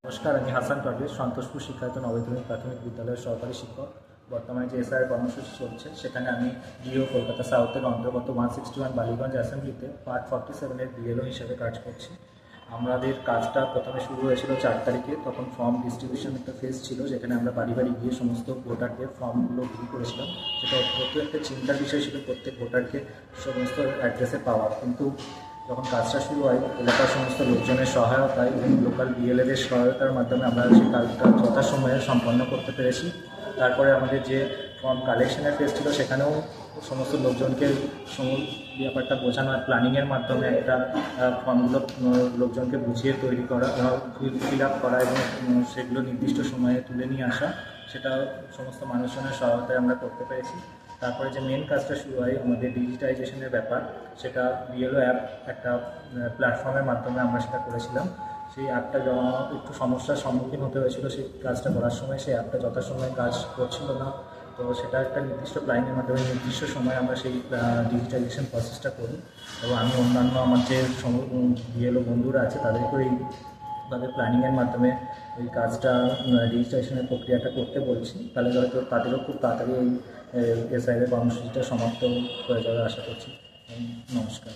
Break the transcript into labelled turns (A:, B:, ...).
A: নমস্কার, আমি হাসান পারভেজ, সন্তোষপুর শিক্ষায়তন অবৈতনিক প্রাথমিক বিদ্যালয়ের সহকারী শিক্ষক। বর্তমানে যে এসআইআর কর্মসূচি চলছে সেখানে আমি ডিও কলকাতা সাউথের অন্তর্গত 161 বালিগঞ্জ অ্যাসেম্বলিতে পার্ট 47-এর বিএলও হিসেবে কাজ করছি। আমাদের কাজটা প্রথমে শুরু হয়েছিল 4 তারিখে। তখন ফর্ম ডিস্ট্রিবিউশন একটা ফেজ ছিল, যেখানে আমরা বাড়ি বাড়ি গিয়ে সমস্ত ভোটারদের ফর্মগুলো বিলি করেছিলাম। সেটা অত্যন্ত একটা চিন্তার বিষয় ছিল প্রত্যেক ভোটারকে সমস্ত অ্যাড্রেসে পাওয়া। কিন্তু যখন কাজটা শুরু হয়, এলাকার সমস্ত লোকজনের সহায়তায় এবং লোকাল বিএলএদের সহায়তার মাধ্যমে আমরা সেই কাজটা যথাসময়ে সম্পন্ন করতে পেরেছি। তারপরে আমাদের যে ফর্ম কালেকশনের ফেজ ছিল, সেখানেও সমস্ত লোকজনকে ব্যাপারটা বোঝানো আর প্ল্যানিংয়ের মাধ্যমে একটা ফর্মগুলো লোকজনকে বুঝিয়ে তৈরি করা, ফিল আপ করা এবং সেগুলো নির্দিষ্ট সময়ে তুলে নিয়ে আসা, সেটা সমস্ত মানুষজনের সহায়তায় আমরা করতে পেরেছি। তারপরে যে মেন কাজটা শুরু হয় আমাদের ডিজিটাইজেশনের ব্যাপার, সেটা বিএলও অ্যাপ একটা প্ল্যাটফর্মের মাধ্যমে আমরা সেটা করেছিলাম। সেই অ্যাপটা একটু সমস্যার সম্মুখীন হতে হয়েছিল সেই কাজটা করার সময়। সেই অ্যাপটা যথাসময়ে কাজ করছিল না, তো সেটা একটা নির্দিষ্ট প্ল্যানের মাধ্যমে নির্দিষ্ট সময়ে আমরা সেই ডিজিটাইজেশন প্রসেসটা করি। এবং আমি অন্যান্য আমার যে বিএলও বন্ধুরা আছে তাদেরকেও এইভাবে প্ল্যানিংয়ের মাধ্যমে এই কাজটা ডিজিটাইজেশনের প্রক্রিয়াটা করতে বলছি। তাহলে হয়তো তাদেরও খুব তাড়াতাড়ি এই এসআইআর কর্মসূচিটা সমাপ্ত হয়ে যাবে আশা করছি। নমস্কার।